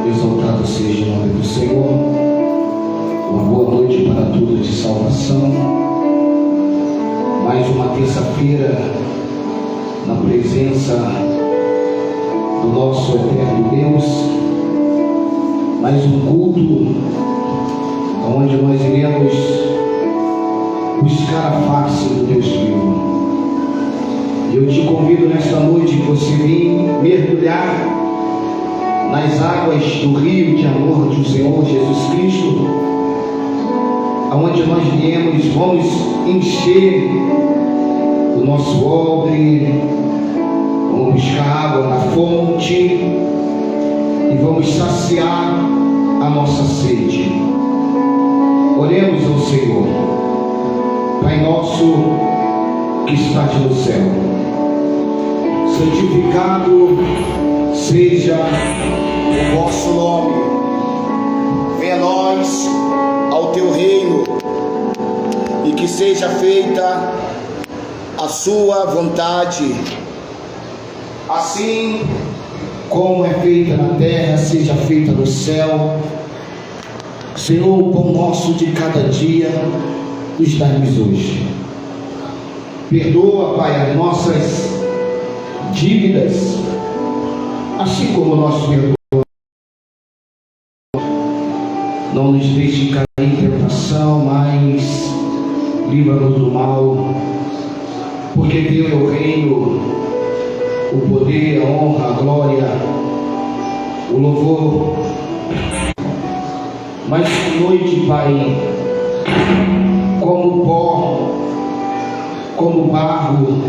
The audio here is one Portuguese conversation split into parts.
Exaltado seja o nome do Senhor. Uma boa noite para todos de salvação. Mais uma terça-feira na presença do nosso eterno Deus. Mais um culto onde nós iremos buscar a face do Deus vivo. E eu te convido nesta noite que você venha mergulhar nas águas do rio de amor do Senhor Jesus Cristo, aonde nós vamos encher o nosso odre, vamos buscar água na fonte e vamos saciar a nossa sede. Oremos ao Senhor. Pai nosso que estás no céu, santificado seja o vosso nome. Venha a nós ao teu reino e que seja feita a sua vontade, assim como é feita na terra, seja feita no céu. Senhor, o pão nosso de cada dia nos dá-nos hoje. Perdoa, Pai, as nossas dívidas, assim como nós perdoamos. Não nos deixe cair em tentação, mas livra-nos do mal, porque teu é o reino, o poder, a honra, a glória, o louvor. Mas que noite, Pai, como pó, como barro,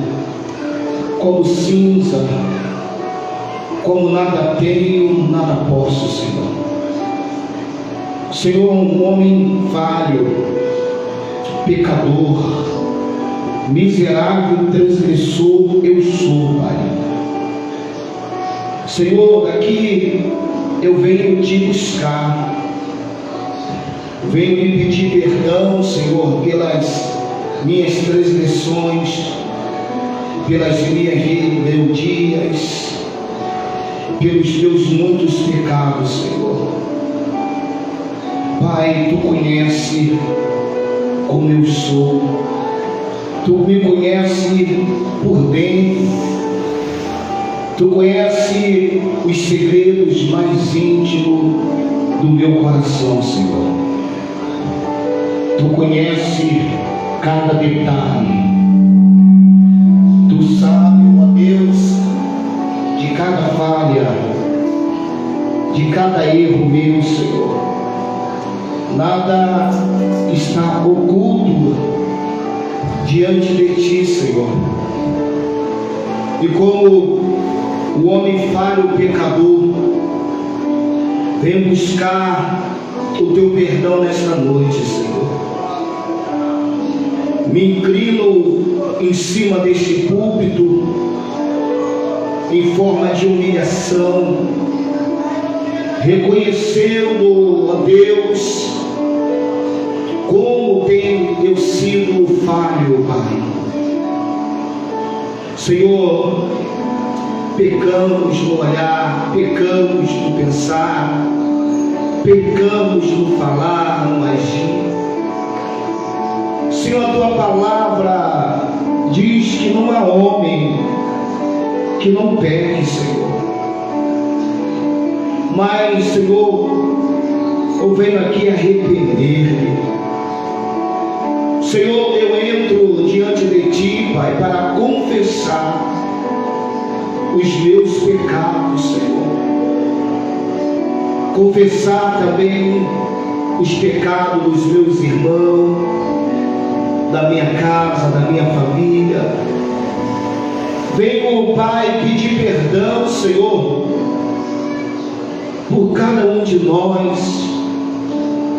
como cinza, como nada tenho, nada posso, Senhor. Senhor, um homem falho, pecador, miserável, transgressor, eu sou, Pai. Senhor, aqui eu venho te buscar, venho lhe pedir perdão, Senhor, pelas minhas transgressões, pelas minhas rebeldias, pelos teus muitos pecados, Senhor. Pai, tu conheces como eu sou, tu me conheces por dentro, tu conheces os segredos mais íntimos do meu coração, Senhor. Tu conheces cada detalhe, tu sabes, ó Deus, de cada falha, de cada erro meu, Senhor. Nada está oculto diante de ti, Senhor. E como o homem falho, o pecador, vem buscar o teu perdão nesta noite, Senhor. Me inclino em cima deste púlpito em forma de humilhação, reconhecendo, ó Deus, como tenho eu sido falho, Pai. Senhor, pecamos no olhar, pecamos no pensar, pecamos no falar, no agir. Senhor, a tua palavra diz que não há homem que não peque, Senhor. Mas, Senhor, eu venho aqui arrepender-me. Senhor, eu entro diante de ti, Pai, para confessar os meus pecados, Senhor. Confessar também os pecados dos meus irmãos, da minha casa, da minha família. Venho, Pai, pedir perdão, Senhor, por cada um de nós,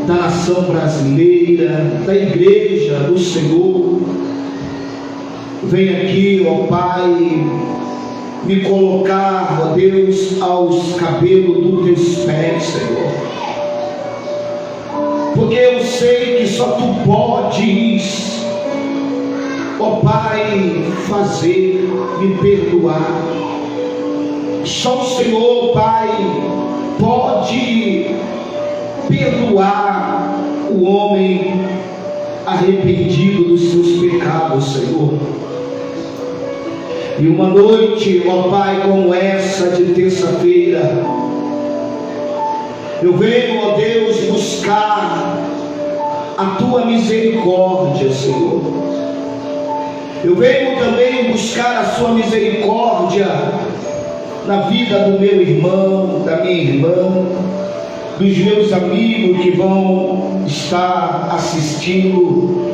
da nação brasileira, da igreja do Senhor. Venho aqui, ó Pai, me colocar, ó Deus, aos cabelos dos teus pés, Senhor. Porque eu sei que só tu podes, ó Pai, fazer, me perdoar. Só o Senhor, Pai, pode perdoar o homem arrependido dos seus pecados, Senhor. E uma noite, ó Pai, como essa de terça-feira, eu venho, ó Deus, buscar a Tua misericórdia, Senhor. Eu venho também buscar a Sua misericórdia na vida do meu irmão, da minha irmã, dos meus amigos que vão estar assistindo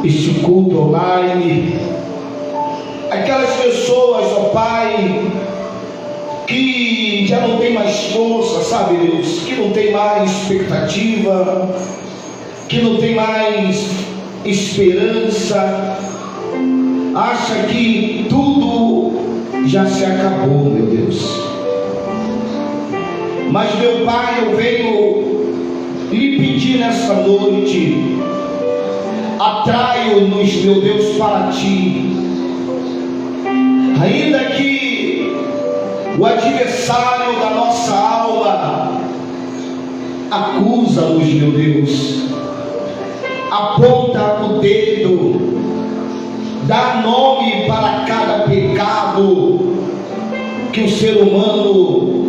este culto online, aquelas pessoas, ó Pai, que já não tem mais força, sabe, Deus, que não tem mais expectativa, que não tem mais esperança, acha que tudo já se acabou, meu Deus. Mas, meu Pai, eu venho lhe pedir nessa noite, atrai-nos, meu Deus, para Ti. Ainda que o adversário da nossa alma acusa-nos, meu Deus, aponta o dedo, dá nome para cada pecado que o ser humano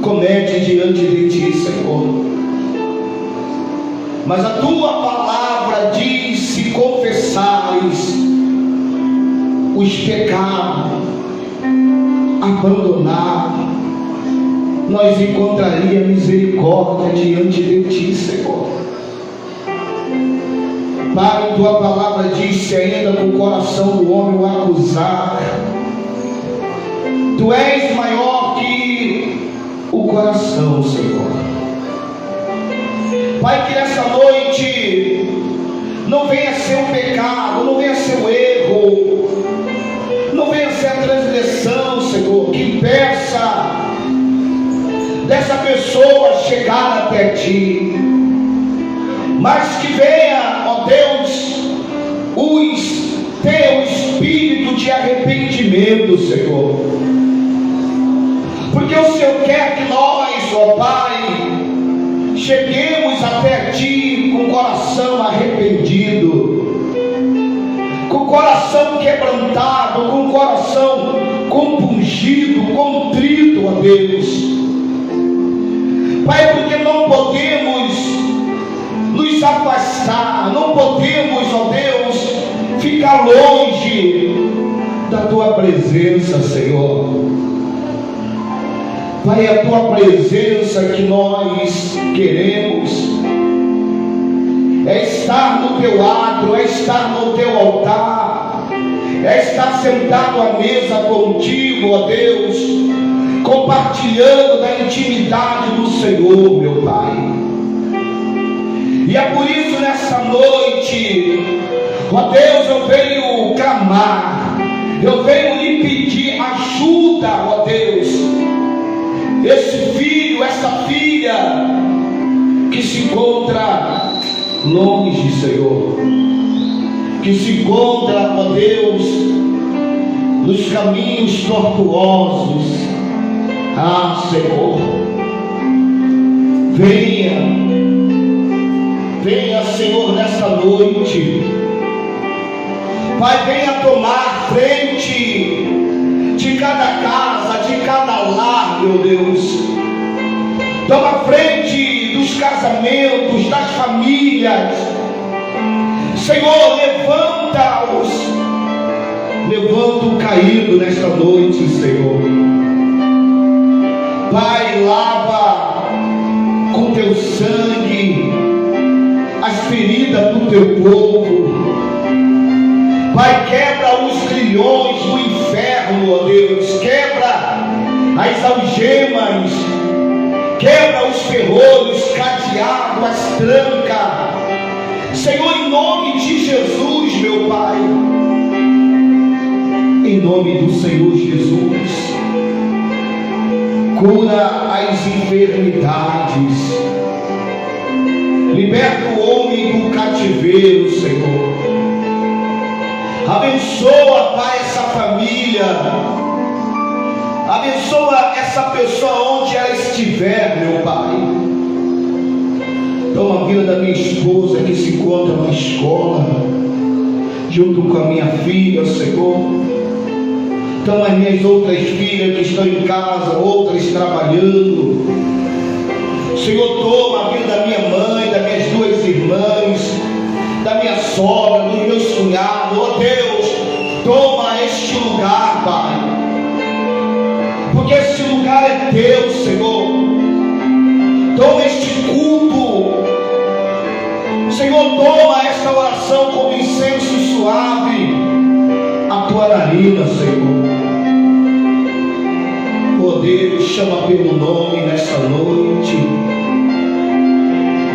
comete diante de Ti, Senhor. Mas a Tua palavra diz: se confessares os pecados, abandonar, nós encontraríamos misericórdia diante de Ti, Senhor. Pai, Tua palavra diz: se ainda no coração do homem o acusar, Tu és maior que o coração, Senhor. Pai, que nessa noite não venha ser um pecado, não venha ser um erro, não venha ser a transgressão, Senhor, que impeça dessa pessoa chegar até Ti, mas que venha, ó Deus, ter o espírito de arrependimento, Senhor, porque o Senhor quer que nós, ó Pai, cheguemos até Ti com o coração arrependido, com o coração quebrantado, com o coração compungido, contrito, ó Deus. Pai, porque não podemos nos afastar, não podemos, ó Deus, ficar longe da Tua presença, Senhor. Pai, a Tua presença que nós queremos é estar no Teu átrio, é estar no Teu altar, é estar sentado à mesa contigo, ó Deus, compartilhando da intimidade do Senhor, meu Pai. E é por isso nessa noite, ó Deus, eu venho clamar, eu venho lhe pedir ajuda, ó Deus, esse filho, essa filha que se encontra longe, Senhor, que se encontra, ó Deus, nos caminhos tortuosos. Ah, Senhor, venha, Senhor, nessa noite. Pai, venha tomar frente de cada casa, de cada lar, meu Deus. Toma frente dos casamentos, das famílias. Senhor, levanta o caído nesta noite, Senhor. Pai, lava com Teu sangue as feridas do Teu povo. Pai, quebra os grilhões do inferno, ó Deus, quebra as algemas, quebra os ferrolhos, cadeado, as trancas, Senhor, em nome de Jesus, meu Pai, em nome do Senhor Jesus, cura as enfermidades, liberta o homem do cativeiro, Senhor. Abençoa, Pai, essa família. Abençoa essa pessoa onde ela estiver. estiver, meu Pai. Toma a vida da minha esposa que se encontra na escola, junto com a minha filha, Senhor. Toma as minhas outras filhas que estão em casa, outras trabalhando. Senhor, toma a vida da minha mãe, das minhas duas irmãs, da minha sogra, dos meus cunhados. Oh Deus, toma este lugar, Pai, porque este lugar é teu, Senhor. Toma este culto, Senhor. Toma esta oração como incenso suave a tua narina, Senhor. Oh Deus, chama pelo nome nesta noite.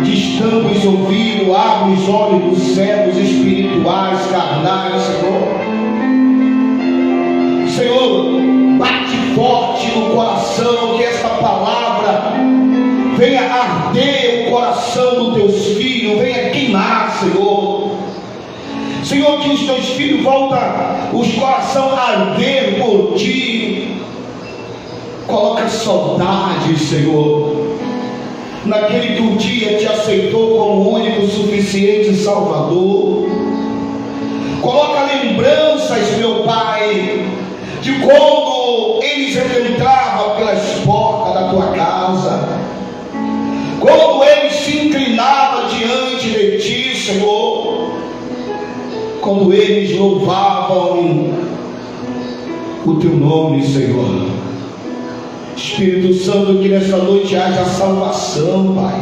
Destampa os ouvidos, abre os olhos dos cegos espirituais, carnais, Senhor. Senhor, bate forte no coração, que esta palavra venha arder o coração dos teus filhos, venha queimar, Senhor. Senhor, que os teus filhos voltem os corações a arder por ti. Coloca saudade, Senhor, naquele que um dia te aceitou como único, suficiente Salvador. Coloca lembranças, meu Pai, de quando eles entravam pelas portas da tua casa, quando eles se inclinavam diante de ti, Senhor, quando eles louvavam o teu nome, Senhor. Espírito Santo, que nessa noite haja salvação, Pai.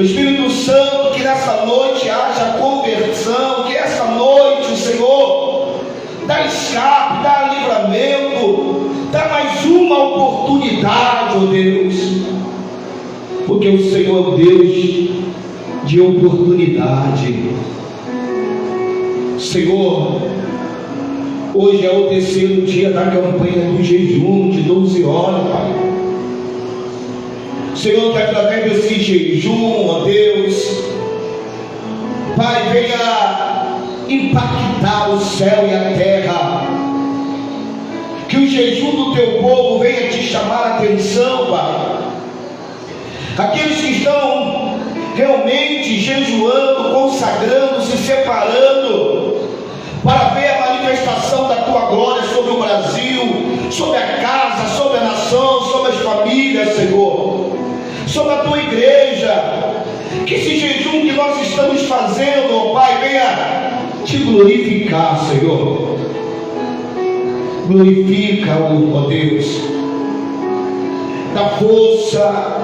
Espírito Santo, que nessa noite haja conversão, que essa noite, Senhor, dá escape, dá livramento, dá mais uma oportunidade, ó Deus, porque o Senhor é Deus de oportunidade. Senhor, hoje é o terceiro dia da campanha do jejum de 12 horas, Pai. Senhor, que através desse jejum, ó Deus, Pai, venha impactar o céu e a terra. Que o jejum do teu povo venha te chamar a atenção, Pai. Aqueles que estão realmente jejuando, consagrando, se separando, para ver a manifestação da tua glória sobre o Brasil, sobre a casa, sobre a nação, sobre as famílias, Senhor, sobre a tua igreja. Que esse jejum que nós estamos fazendo, ó Pai, venha te glorificar, Senhor. Glorifica, ó Deus, dá força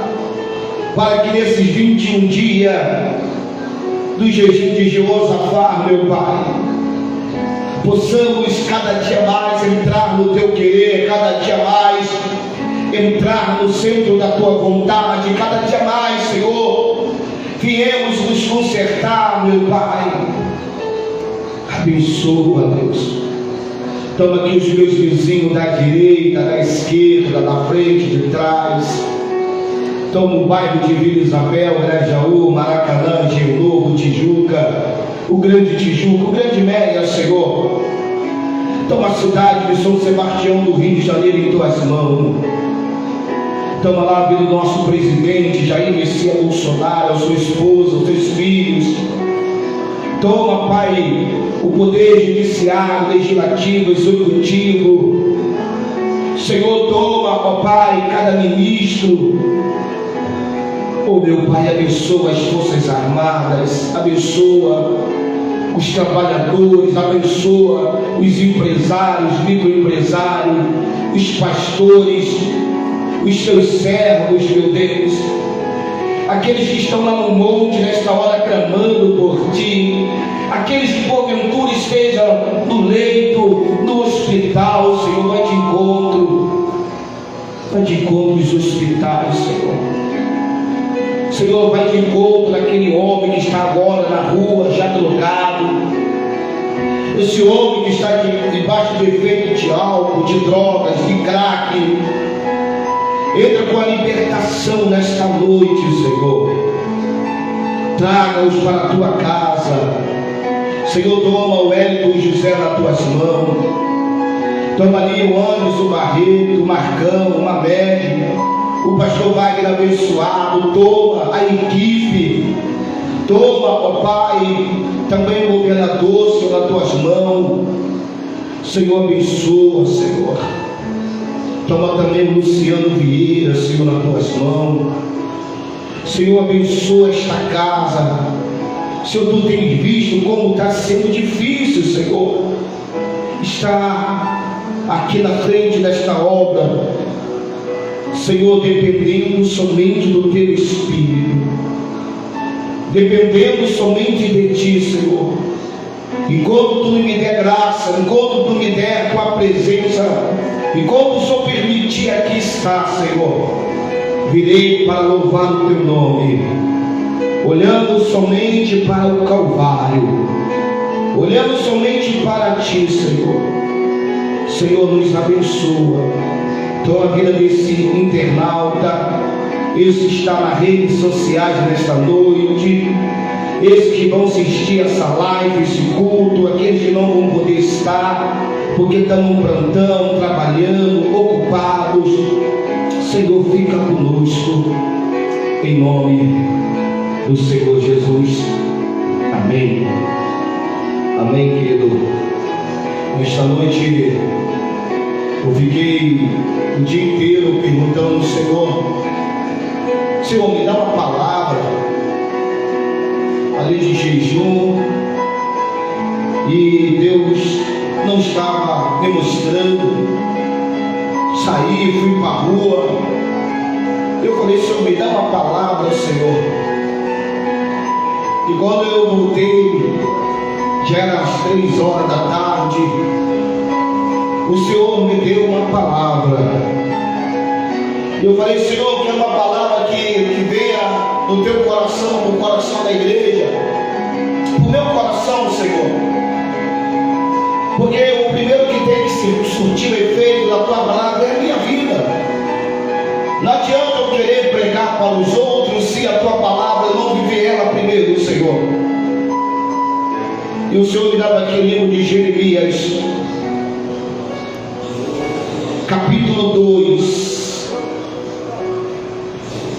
para que nesses 21 dias do jejum de Jeosafá, meu Pai, possamos cada dia mais entrar no teu querer, cada dia mais entrar no centro da tua vontade, cada dia mais, Senhor, viemos nos consertar, meu Pai. Abençoa, Deus. Toma aqui os meus vizinhos da direita, da esquerda, da frente, de trás. Toma o bairro de Vila Isabel, Grajaú, Maracanã, Engenho Novo, Tijuca, o Grande Tijuca, o Grande Média, Senhor. Toma a cidade de São Sebastião do Rio de Janeiro em tuas mãos. Toma lá a vida do nosso presidente Jair Messias Bolsonaro, a sua esposa, os seus filhos. Toma, Pai, o poder judiciário, legislativo, executivo. Senhor, toma, ó Pai, cada ministro. Oh, meu Pai, abençoa as forças armadas, abençoa os trabalhadores, abençoa os empresários, microempresários, os pastores, os teus servos, meu Deus, aqueles que estão lá no monte nesta hora clamando por ti, aqueles que porventura estejam no leito, no hospital, Senhor, vai de encontro os hospitais, Senhor. Senhor, vai de encontro daquele homem que está agora na rua, já drogado, esse homem que está debaixo do efeito de álcool, de drogas, de crack. Entra com a libertação nesta noite, Senhor. Traga-os para a tua casa, Senhor. Toma o Hélio e o José nas tuas mãos. Toma ali o Anderson, o Barreto, o Marcão, o Mamed, o pastor Wagner abençoado, toma a equipe, toma, ó Pai, também o governador, Senhor, nas tuas mãos. Senhor, abençoa, Senhor. Toma também o Luciano Vieira, Senhor, nas tuas mãos. Senhor, abençoa esta casa. Senhor, tu tens visto como está sendo difícil, Senhor, estar aqui na frente desta obra, Senhor, dependendo somente do teu Espírito, dependendo somente de ti, Senhor. Enquanto tu me der graça, enquanto tu me der a tua presença, enquanto o Senhor permitir aqui estar, Senhor, virei para louvar o teu nome, olhando somente para o Calvário, olhando somente para ti, Senhor. Senhor, nos abençoa. Toma a vida desse internauta, esse que está nas redes sociais nesta noite, esses que vão assistir essa live, esse culto, aqueles que não vão poder estar, porque estão no plantão, trabalhando, ocupados. Senhor, fica conosco, em nome do Senhor Jesus. Amém. Amém, querido. Nesta noite eu fiquei o dia inteiro perguntando ao Senhor: Senhor, me dá uma palavra, além de jejum, e Deus não estava demonstrando. Saí, fui para a rua. Eu falei: Senhor, me dá uma palavra, Senhor. E quando eu voltei, já era às 3 horas da tarde, o Senhor me deu uma palavra. Eu falei: Senhor, que é uma palavra que venha do teu coração, do coração da igreja, do meu coração, Senhor. Porque o primeiro que tem que surtir o efeito da tua palavra é a minha vida. Não adianta eu querer pregar para os outros se a tua palavra eu não viver ela primeiro, Senhor. E o Senhor me dá aquele livro de Jeremias, capítulo 2.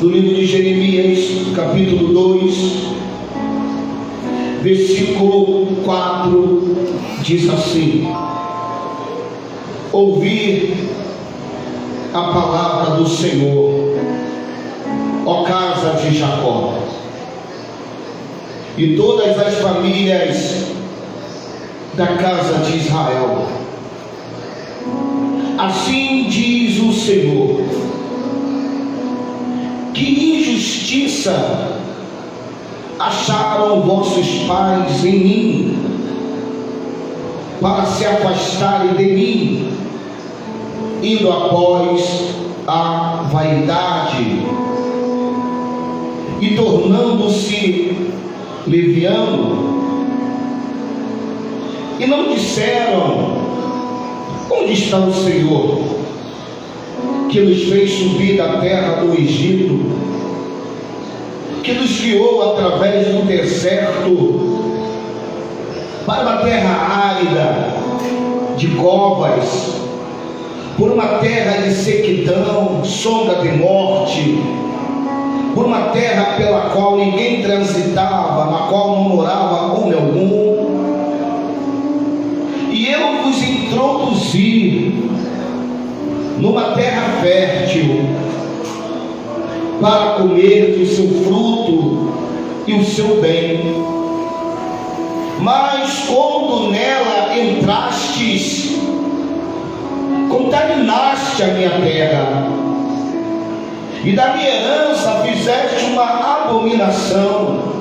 Do livro de Jeremias, capítulo 2, versículo 4, diz assim: ouvir a palavra do Senhor, ó casa de Jacó, e todas as famílias da casa de Israel. Assim diz o Senhor: que injustiça acharam vossos pais em mim, para se afastarem de mim, indo após a vaidade e tornando-se leviano. E não disseram: onde está o Senhor, que nos fez subir da terra do Egito, que nos guiou através do deserto para uma terra árida, de covas, por uma terra de sequidão, sombra de morte, por uma terra pela qual ninguém transitava, na qual não morava homem algum. E eu vos introduzi numa terra fértil, para comer o seu fruto e o seu bem. Mas quando nela entrastes, contaminaste a minha terra, e da minha herança fizeste uma abominação.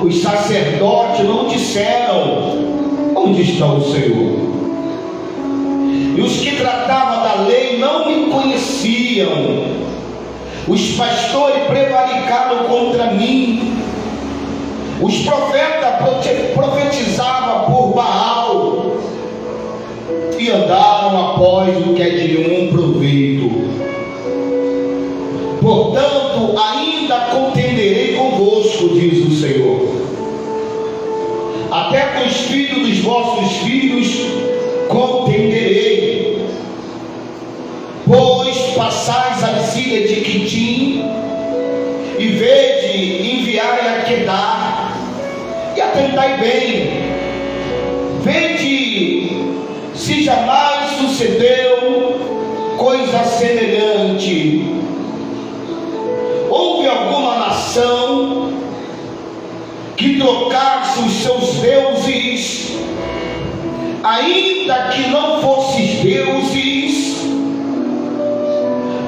Os sacerdotes não disseram: onde está o Senhor? E os que tratavam da lei não me conheciam. Os pastores prevaricaram contra mim. Os profetas profetizavam por Baal e andaram após o que é de nenhum proveito. Portanto, ainda contenderei convosco, diz o Senhor, até com os filhos dos vossos filhos contenderei, pois Depois passais as ilhas de Quitim, e vede, enviai a Quedar, e atentai bem, vede se jamais sucedeu coisa semelhante. Houve alguma nação que trocasse os seus deuses, ainda que não fossem deuses?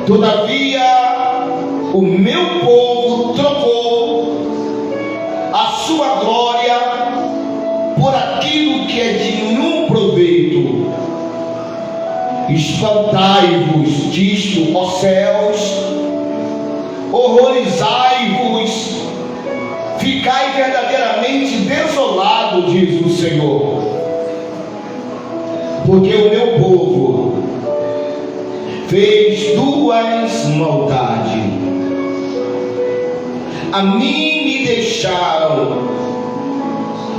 Todavia o meu povo trocou a sua glória por aquilo que é de nenhum proveito. Espantai-vos disto, ó céus, horrorizai-vos, ficai verdadeiramente desolado, diz o Senhor, porque o meu povo fez duas maldades. A mim me deixaram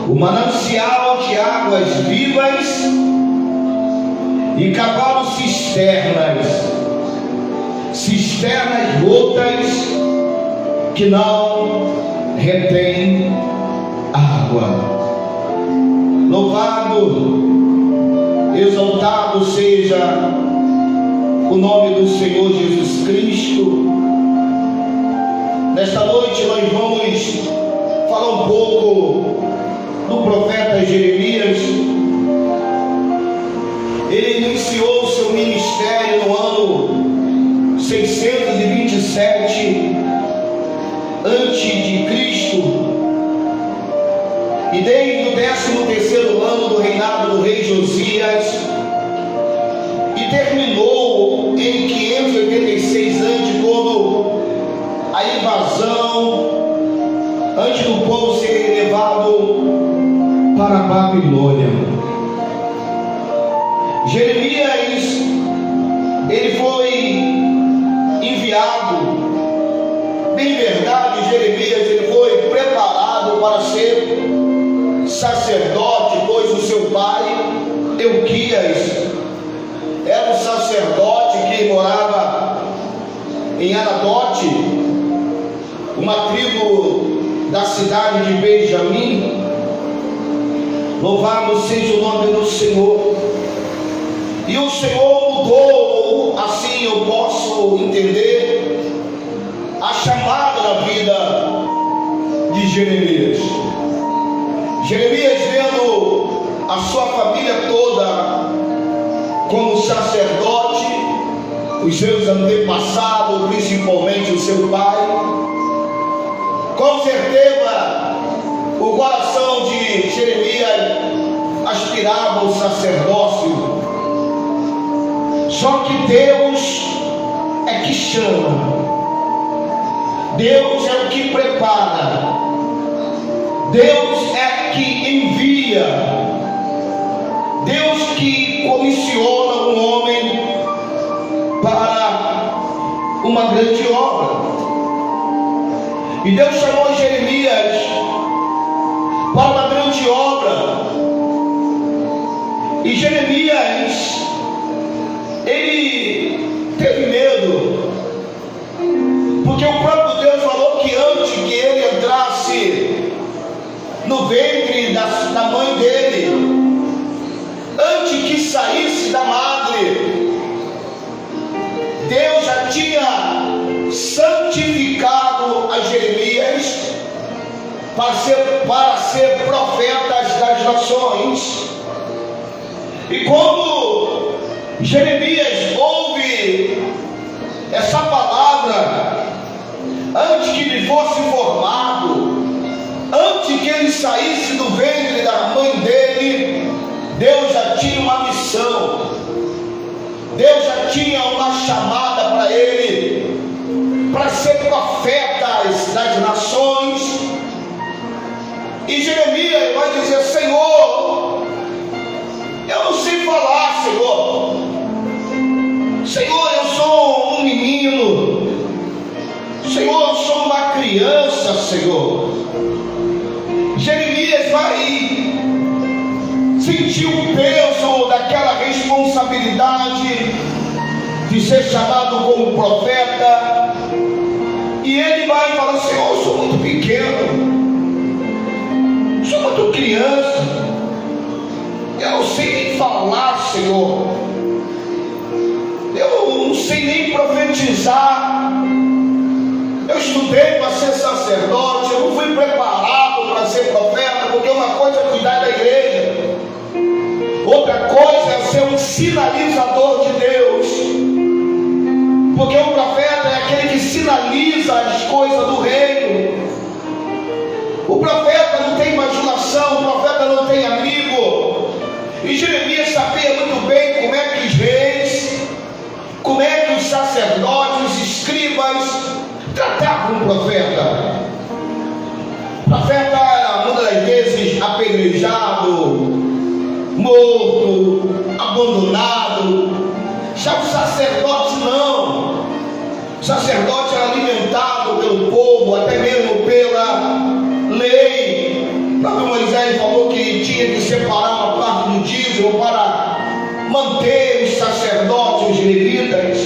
o manancial de águas vivas e cavaram cisternas rotas que não retêm água. Louvado, exaltado seja o nome do Senhor Jesus Cristo. Nesta noite nós vamos falar um pouco do profeta Jeremias. Ele iniciou o seu ministério no ano 627 antes de Cristo, e desde o 13º ano do reinado do rei Josias, e terminou em 586 antes, quando a invasão, antes do povo ser levado para a Babilônia. Jeremias, ele foi enviado, bem verdade, Jeremias, ele foi preparado para ser sacerdote, pois o seu pai, Euquias, era um sacerdote que morava em Anadote, uma tribo da cidade de Benjamim. Louvado seja o nome do Senhor. E o Senhor mudou, assim eu posso entender, a chamada da vida de Jeremias. Jeremias, vendo a sua família toda como sacerdote, os seus antepassados, principalmente o seu pai, com certeza o coração de Jeremias aspirava ao sacerdócio. Só que Deus é que chama, Deus é o que prepara, Deus é que envia, Deus que comissiona um homem para uma grande obra. E Deus chamou Jeremias para uma grande obra. E Jeremias, ele teve medo, porque o próprio Deus falou que antes que ele entrasse no ventre da mãe dele, antes que saísse da madre, Deus já tinha santificado a Jeremias para ser profeta das nações. E quando Jeremias ouve essa palavra, antes que ele fosse formado, antes que ele saísse do ventre da mãe dele, Deus já tinha uma missão, Deus já tinha uma chamada para ele, para ser profeta das nações. E Jeremias vai dizer: Senhor, eu não sei falar, Senhor, eu sou um menino, Senhor, eu sou uma criança, Senhor. Jeremias vai sentir o peso daquela responsabilidade, de ser chamado como profeta, e ele vai falar: Senhor, eu sou muito pequeno, sou muito criança, eu não sei nem falar, Senhor, eu não sei nem profetizar, eu estudei para ser sacerdote, eu não fui preparado para ser profeta, porque uma coisa é cuidar da igreja, outra coisa é ser um sinalizador de Deus, porque o profeta é aquele que sinaliza as coisas do reino. O profeta não tem imaginação, o profeta não tem amigo. E Jeremias sabia muito bem como é que os reis, como é que os sacerdotes, os escribas tratavam o profeta. O profeta era muitas das vezes apedrejado, morto, abandonado. Já o sacerdote não. O sacerdote era alimentado pelo povo, até mesmo pela lei. O próprio Moisés falou que tinha que separar uma parte do dízimo para manter os sacerdotes, os levitas.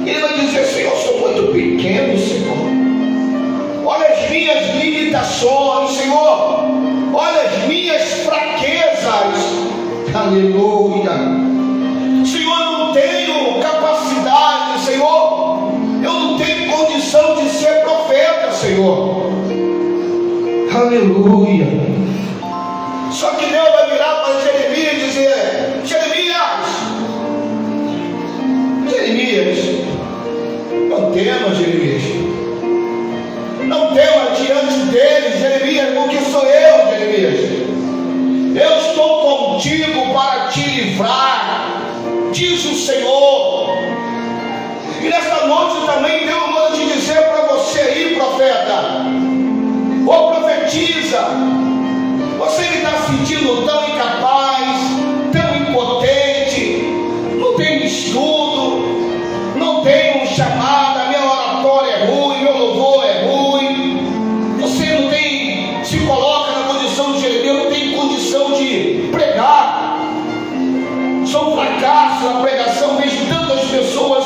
Ele vai dizer: Senhor, eu sou muito pequeno, Senhor, olha as minhas limitações, Senhor, olha as minhas fraquezas. Aleluia. Senhor, eu não tenho capacidade, Senhor, eu não tenho condição de ser profeta, Senhor. Aleluia. Só que Deus vai virar para Jeremias e dizer: Jeremias, não temas, Jeremias, não temas diante dele, Jeremias, porque sou eu, Jeremias. Eu estou contigo para te livrar, diz o Senhor. E nesta noite também Deus manda te dizer para você aí, profeta, ou profetiza, você que está se sentindo tão incapaz, tão impotente, não tem estudo, não tem um chamado, a minha oratória é ruim, meu louvor é ruim, você não tem, se coloca na condição de Jeremias, não tem condição de pregar, sou um fracasso na pregação, vejo tantas pessoas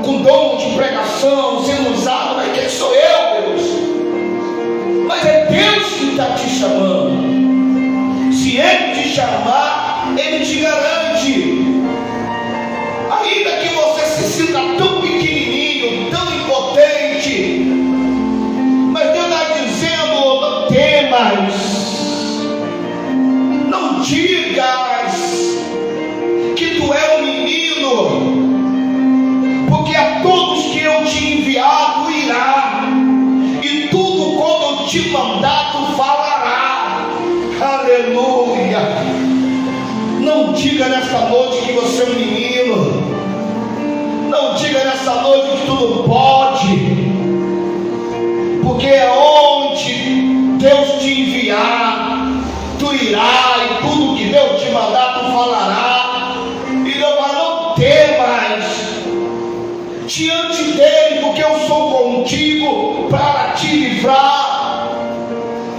com dom de pregação sendo usadas, mas quem sou eu, Deus? Mas é Deus que está te chamando. Se Ele te chamar, Ele te garante. Ainda que você se sinta tão pequenininho, tão impotente, mas Deus está dizendo: não temas, não digas que tu é um menino, porque a todos que eu te enviar, tu irá, e tudo quando eu te mandar, tu falará. Aleluia. Não diga nesta noite que você é um menino, não diga nesta noite que tu não pode, porque é onde Deus te enviar, tu irá, e tudo que Deus te mandar, tu falará. E não temas diante dele, porque eu sou contigo para te livrar.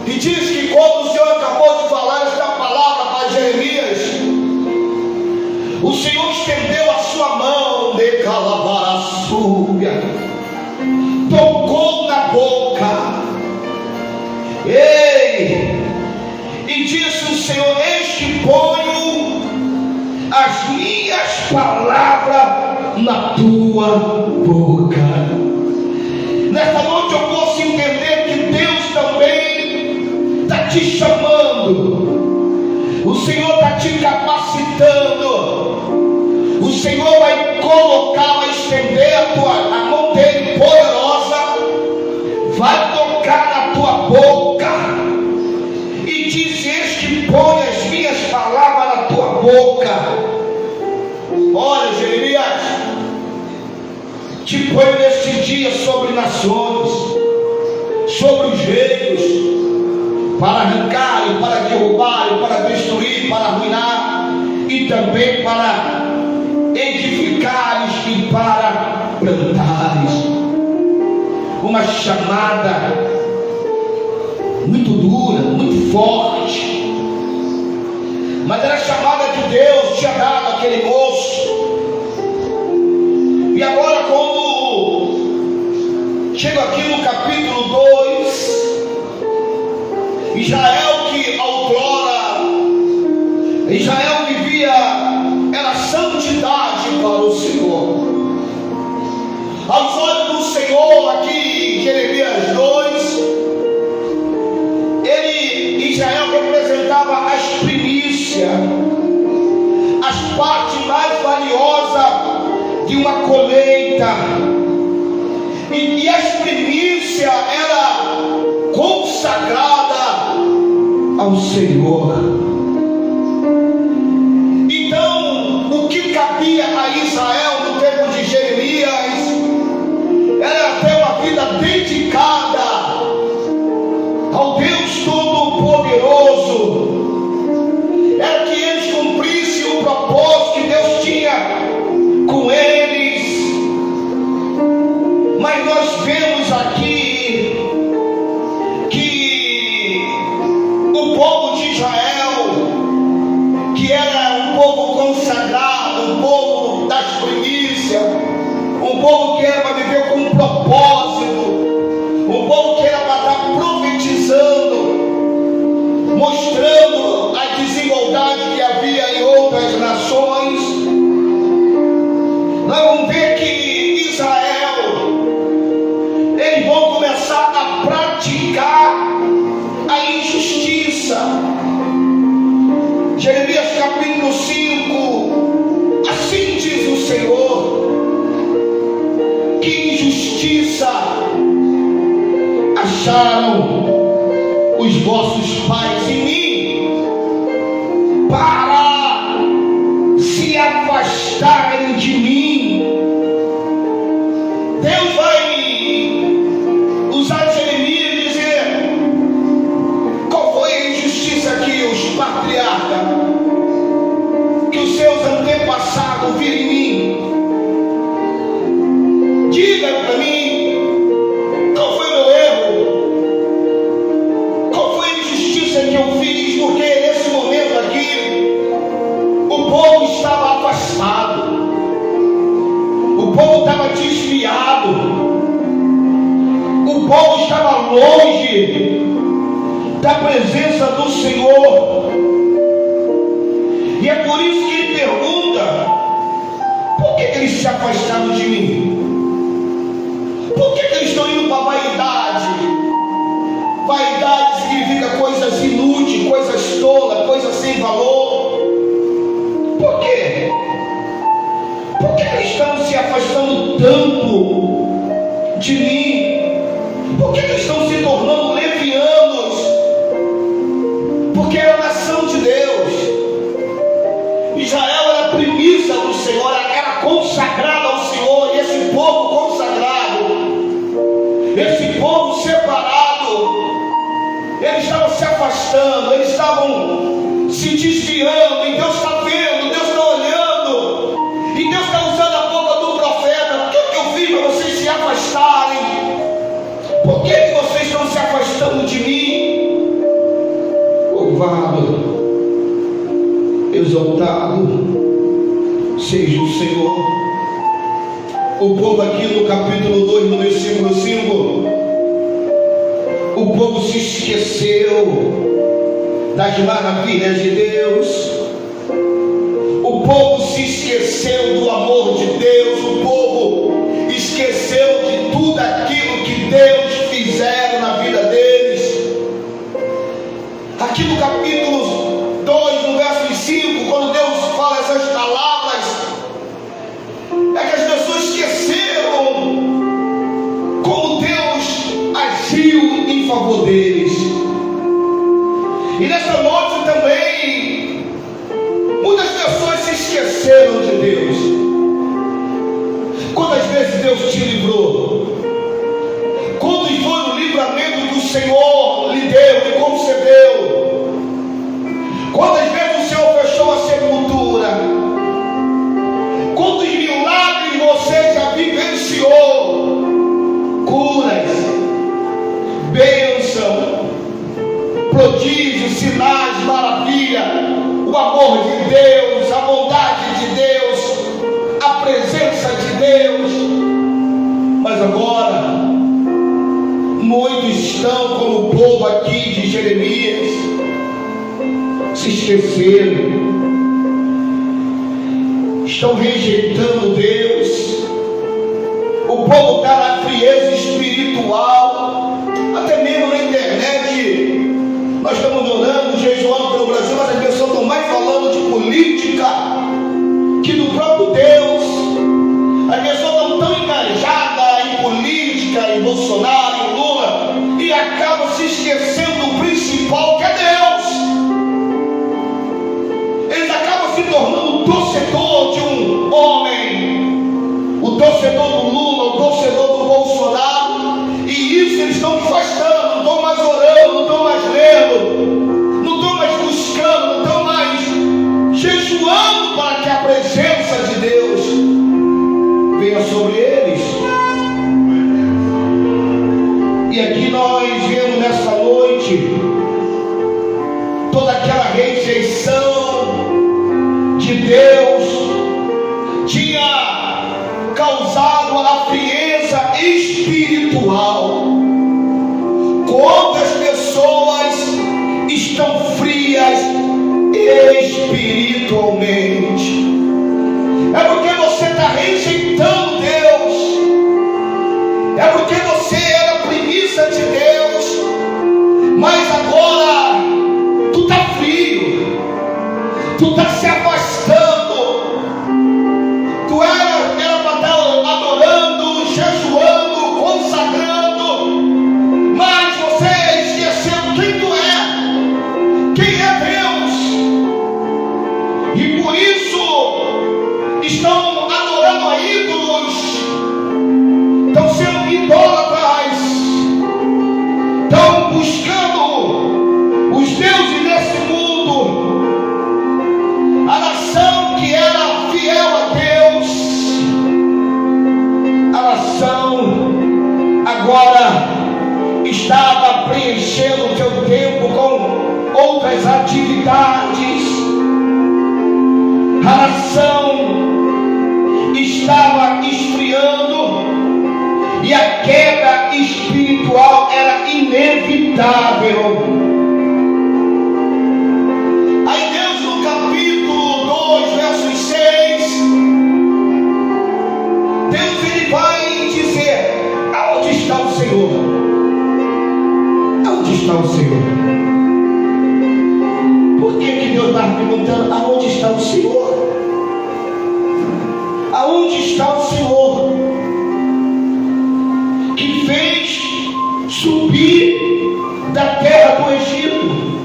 E diz que quando o Senhor acabou de falar esta palavra para Jeremias, o Senhor estendeu a sua mão de calabaraçúbia, tocou na boca, e disse o Senhor: eis que ponho as minhas palavras na tua boca. Nesta noite eu posso entender que Deus também está te chamando, o Senhor está te capacitando, o Senhor vai colocar, vai estender a mão dele poderosa, vai tocar na tua boca, e diz: eis que põe as minhas palavras na tua boca. Olha, Jeremias, te ponho neste dia sobre nações, sobre os reinos, para arrancar, e para derrubar, e para destruir, para arruinar, e também para edificares e para plantares. Uma chamada muito dura, muito forte, mas era a chamada que Deus tinha dado àquele moço. E agora, quando chego aqui no capítulo 2, Israel, que outrora Israel vivia, era santidade para o Senhor. Aos olhos do Senhor, aqui em Jeremias 2, Israel representava as primícias, as partes mais valiosas de uma colheita, e as primícias eram consagradas ao Senhor. Então, o que cabia a Israel no tempo de Jeremias era ter uma vida dedicada ao Deus Todo-Poderoso. Era que eles cumprissem o propósito que Deus tinha com eles. Mas nós vemos aqui que o povo de Israel, que era um povo consagrado, um povo das primícias, um povo que era para viver com um propósito, um povo que era para estar profetizando, mostrando a desigualdade que havia em outras nações. Nós vamos ver que Israel, eles vão começar a praticar a injustiça. Jeremias capítulo 5, assim diz o Senhor: que injustiça acharam os vossos pais em mim, para se afastarem de mim. Deus vai usar Jeremias e dizer: qual foi a injustiça que os patriarcas, que os seus antepassados viram em mim? Diga para mim, qual foi o meu erro? Qual foi a injustiça que eu fiz? Porque nesse momento aqui o povo estava afastado, o povo estava desviado, o povo estava longe da presença do Senhor. E é por isso que ele pergunta: por que eles se afastaram de mim? Por que eles estão indo para a vaidade? Vaidade significa coisas inúteis, coisas tolas, coisas sem valor. Por quê? Por que eles estão se afastando tanto de mim? Por que eles estão se tornando levianos? Porque era a nação de Deus. Israel era a primícia do Senhor, era consagrada ao Senhor. E esse povo consagrado, esse povo separado, eles estavam se afastando, eles estavam se desviando. E Deus está vendo, Deus está olhando, e Deus está usando a boca do profeta: o que eu fiz para vocês se afastarem? Por que vocês estão se afastando de mim? Louvado, exaltado seja o Senhor. O povo aqui no capítulo 2, no versículo 5, o povo se esqueceu das maravilhas de Deus, o povo se esqueceu do amor de Deus, o povo esqueceu de tudo aquilo que Deus fizeram na vida deles. Aqui no capítulo 2, no verso 5, quando Deus fala essas palavras, é que as pessoas esqueceram como Deus agiu em favor deles. E nessa noite também, muitas pessoas se esqueceram de Deus. Quantas vezes Deus te livrou? Quando foi o livramento que o Senhor lhe deu, lhe concedeu? Quantas vezes o Senhor fechou a sepultura? Quantos milagres você já vivenciou? Curas, bênção, prodígios, sinais, maravilha, o amor de Deus, a bondade de Deus, a presença de Deus. esqueceram, estão rejeitando Deus. O povo está na frieza espiritual. Até mesmo na internet nós estamos orando, jejuando pelo Brasil, mas as pessoas estão mais falando de política que do próprio Deus. As pessoas estão tão engajadas em política, em Bolsonaro, em Lula, e acabam se esquecendo do principal, que é Deus. Eles acabam se tornando torcedor de um homem, o torcedor do Lula, o torcedor do Bolsonaro, e isso eles estão afastando, não estão mais orando, não estão mais lendo, não estão mais buscando, não estão mais jejuando para que a presença de Deus venha sobre eles. E aqui nós vemos nessa noite toda aquela rejeição de Deus tinha causado a frieza espiritual. Quantas pessoas estão frias espiritualmente? É porque você está rejeitando Deus, é porque você era premissa de Deus, mas agora tu está frio, tu está se afastando. Tu era para estar adorando, jejuando, consagrando, mas você esqueceu quem tu é, quem é Deus, e por isso estão adorando a ídolos, estão sendo idólatras, estão buscando os deuses desse mundo. A nação que era fiel a Deus, a nação agora estava preenchendo o seu tempo com outras atividades. A nação estava esfriando e a queda espiritual era inevitável. Aí Deus, no capítulo 2, versos 6, Deus ele vai dizer: aonde está o Senhor? Aonde está o Senhor? Por que Deus está perguntando aonde está o Senhor? Aonde está o Senhor que fez subir da terra do Egito,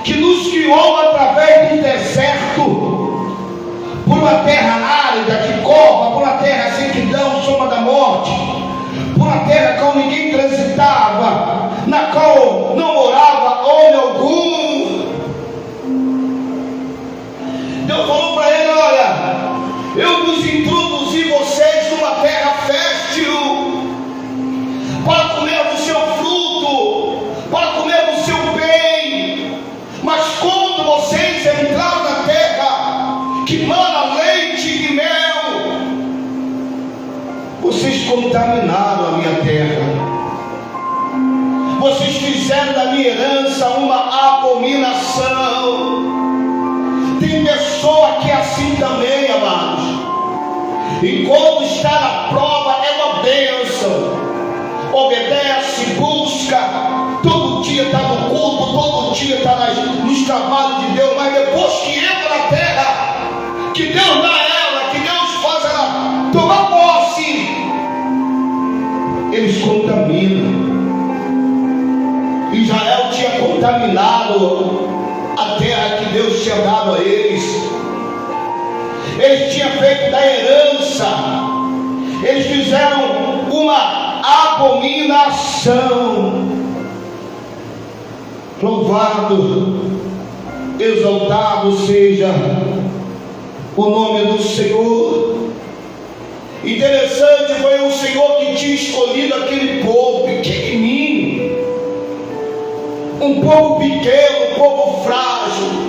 que nos guiou através do deserto, por uma terra árida, de cova, por uma terra sem sequidão, sombra da morte, por uma terra qual ninguém transitava, na qual não morava homem algum. Deus falou para ele: olha, eu vos introduzi vocês numa terra fértil, para comer do seu fruto, para comer do seu bem. Mas quando vocês entraram na terra que mana leite e mel, vocês contaminaram a minha terra. Vocês fizeram da minha herança uma abominação. Tem pessoa que é assim também, amados. Enquanto está na prova é uma bênção, obedece, busca, todo dia está no culto, todo dia está nos trabalhos de Deus, mas depois que entra na terra, que Deus dá ela, que Deus faz ela tomar posse, eles contaminam. Israel tinha contaminado a terra que Deus tinha dado a eles. Eles tinham feito da herança, eles fizeram uma abominação. Louvado, exaltado seja o nome do Senhor. Interessante, foi o Senhor que tinha escolhido aquele povo pequenininho, um povo pequeno, um povo frágil.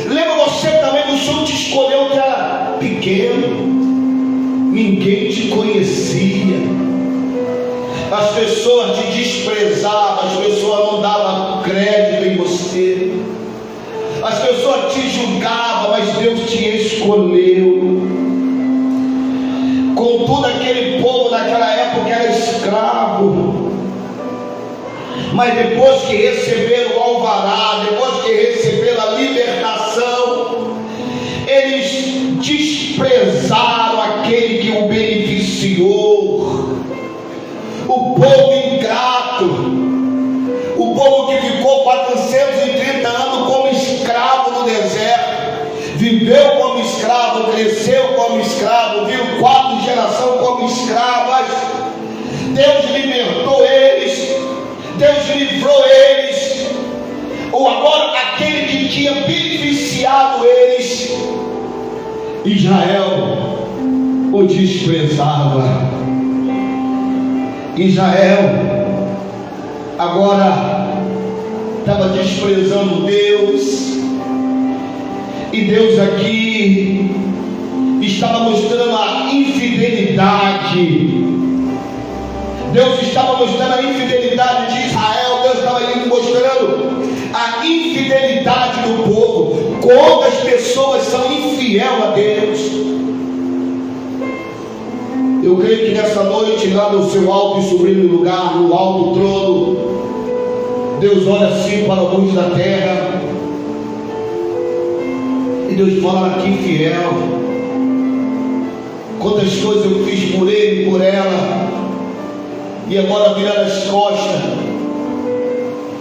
Lembra você também, o Senhor te escolheu que era pequeno, ninguém te conhecia, as pessoas te desprezavam, as pessoas não davam crédito em você, as pessoas te julgavam, mas Deus te escolheu. Contudo, aquele povo naquela época era escravo, mas depois que receberam o alvará, depois que receberam a libertação, eles desprezaram aquele que o beneficiou. O povo ingrato, o povo que ficou 430 anos como escravo no deserto, viveu como escravo, cresceu como escravo, viu 4 gerações como escravas. Deus libertou eles, Deus livrou eles. Ou agora aquele que tinha beneficiado eles, Israel o desprezava. Israel agora estava desprezando Deus, e Deus aqui estava mostrando a infidelidade. Deus estava mostrando a infidelidade de Israel. Deus estava mostrando a infidelidade do povo. Como as pessoas são infiéis a Deus. Eu creio que nessa noite, lá no seu alto e sublime lugar, no alto trono, Deus olha assim para o mundo da terra, e Deus fala: que infiel, quantas coisas eu fiz por ele e por ela, e agora viraram as costas.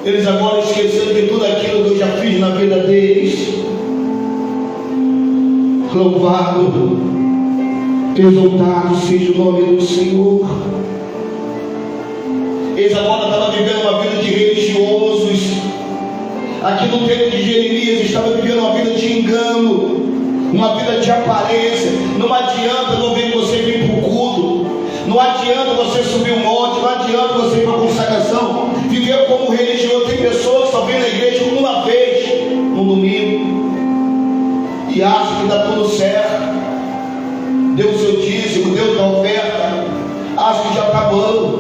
Eles agora esqueceram de tudo aquilo que eu já fiz na vida deles. Louvado, exaltado seja o nome do Senhor. Eles agora estavam vivendo uma vida de religiosos. Aqui no tempo de Jeremias estavam vivendo uma vida de engano, uma vida de aparência. Não adianta você vir para o culto, não adianta você subir um monte, não adianta você ir para a consagração, viver como religioso. Tem pessoas que só vêm na igreja uma vez no domingo e acham que está tudo certo. Deu o seu dízimo, deu a oferta, acha que já está bom,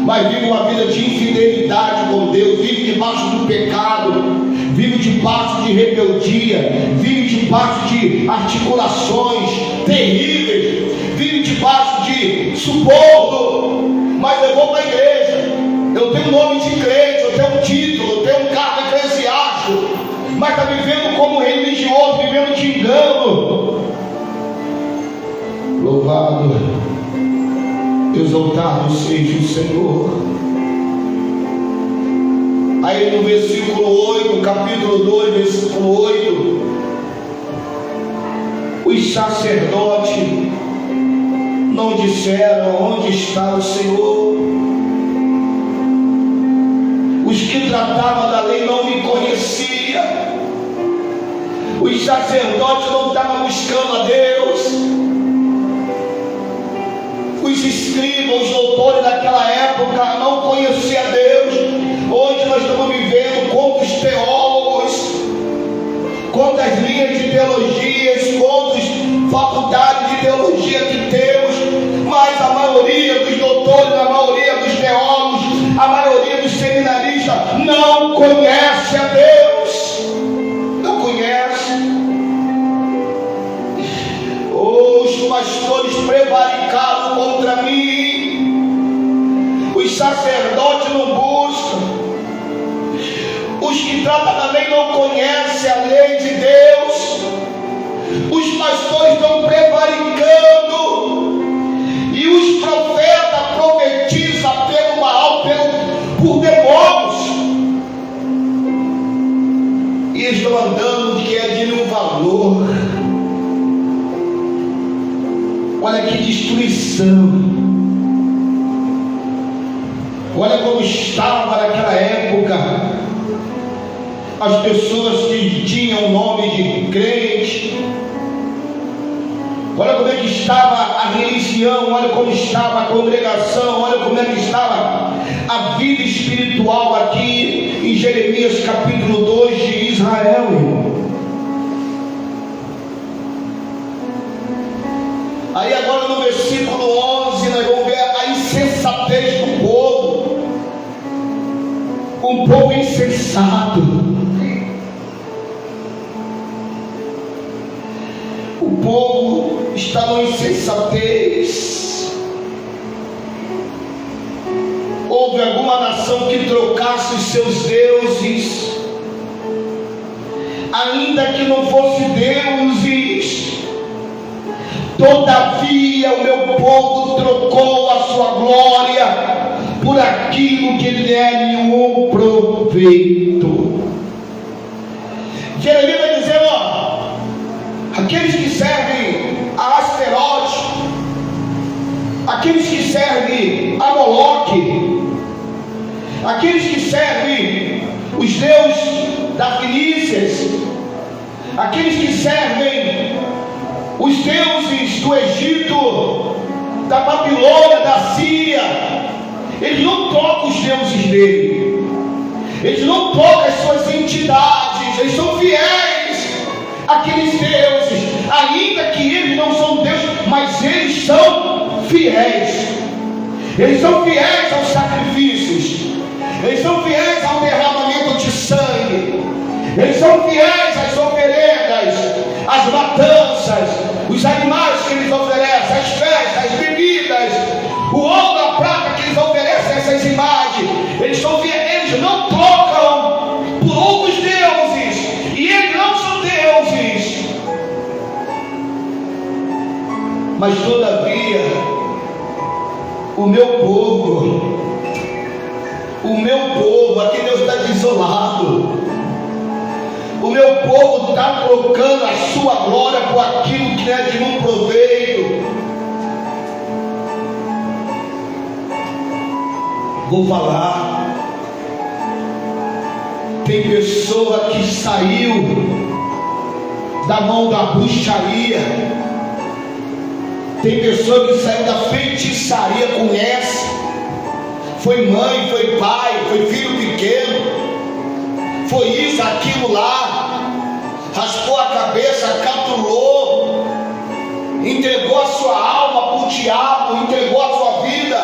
mas vive uma vida de infidelidade com Deus, vive debaixo do pecado, vive debaixo de rebeldia, vive debaixo de articulações terríveis, vive debaixo de suborno. Mas eu vou para a igreja, eu tenho nome de crente, eu tenho um título, eu tenho um cargo eclesiástico, mas está vivendo como religioso, vivendo de engano. Louvado, exaltado seja o Senhor. Aí no versículo 8, capítulo 2, versículo 8, os sacerdotes não disseram: onde está o Senhor? Os que tratavam da lei não me conheciam. Os sacerdotes não estavam buscando a Deus. Os escribas, os doutores daquela época não conheciam a Deus. Hoje nós estamos vivendo quantos teólogos, quantas linhas de teologias, quantas faculdades de teologia que temos, mas a maioria dos doutores, a maioria dos teólogos, a maioria dos seminaristas não conhece a Deus. Não conhece. Os pastores prevaricaram contra mim, os sacerdotes não buscam, os que tratam da lei não conhecem a lei de Deus, os pastores estão prevaricando, e os profetas profetizam pelo mal, por demônios, e estão andando que é de nenhum valor. Olha que destruição. Olha como estava naquela época as pessoas que tinham o nome de crente. Olha como é que estava a religião, olha como estava a congregação, olha como é que estava a vida espiritual aqui em Jeremias capítulo 2 de Israel, irmão. Aí agora no versículo 11 nós vamos ver a insensatez do povo. Um povo insensato. houve alguma nação que trocasse os seus deuses, ainda que não fosse deuses, todavia o meu povo trocou a sua glória por aquilo que lhe é nenhum proveito. Jeremias vai dizer, aqueles que servem a Asterote, aqueles que servem a Moloque, aqueles que servem os deuses da Fenícias, aqueles que servem os deuses do Egito, da Babilônia, da Síria, eles não tocam os deuses dele, eles não tocam as suas entidades, eles são fiéis àqueles deuses, ainda que eles não são deuses, mas eles são fiéis. Eles são fiéis aos sacrifícios, eles são fiéis ao derramamento de sangue, eles são fiéis às oferendas, às matanças, os animais que eles oferecem, as festas, as bebidas, o ouro, a prata que eles oferecem a essas imagens. Eles são fiéis, eles não trocam por outros deuses, e eles não são deuses. Mas todavia, o meu povo, aqui Deus está desolado. O meu povo está trocando a sua glória por aquilo que não é de nenhum proveito. Vou falar. Tem pessoa que saiu da mão da bruxaria. Tem pessoa que saiu da feitiçaria, conhece. Foi mãe, foi pai, foi filho pequeno. Foi isso, aquilo lá, raspou a cabeça, capturou, entregou a sua alma para o diabo, entregou a sua vida,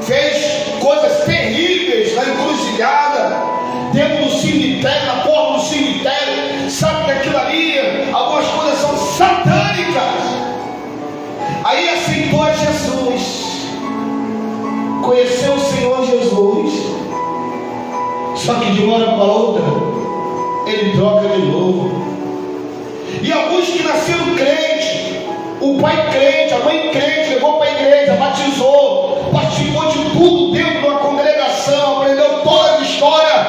fez coisas terríveis na encruzilhada, dentro do cemitério, na porta do cemitério. Sabe que aquilo ali, algumas coisas são satânicas. Aí aceitou a Jesus, conheceu o Senhor Jesus. Só que de uma hora para outra, ele troca de novo. E alguns que nasceram crente, o pai crente, a mãe crente, levou para a igreja, batizou, participou de tudo dentro de uma congregação, aprendeu toda a história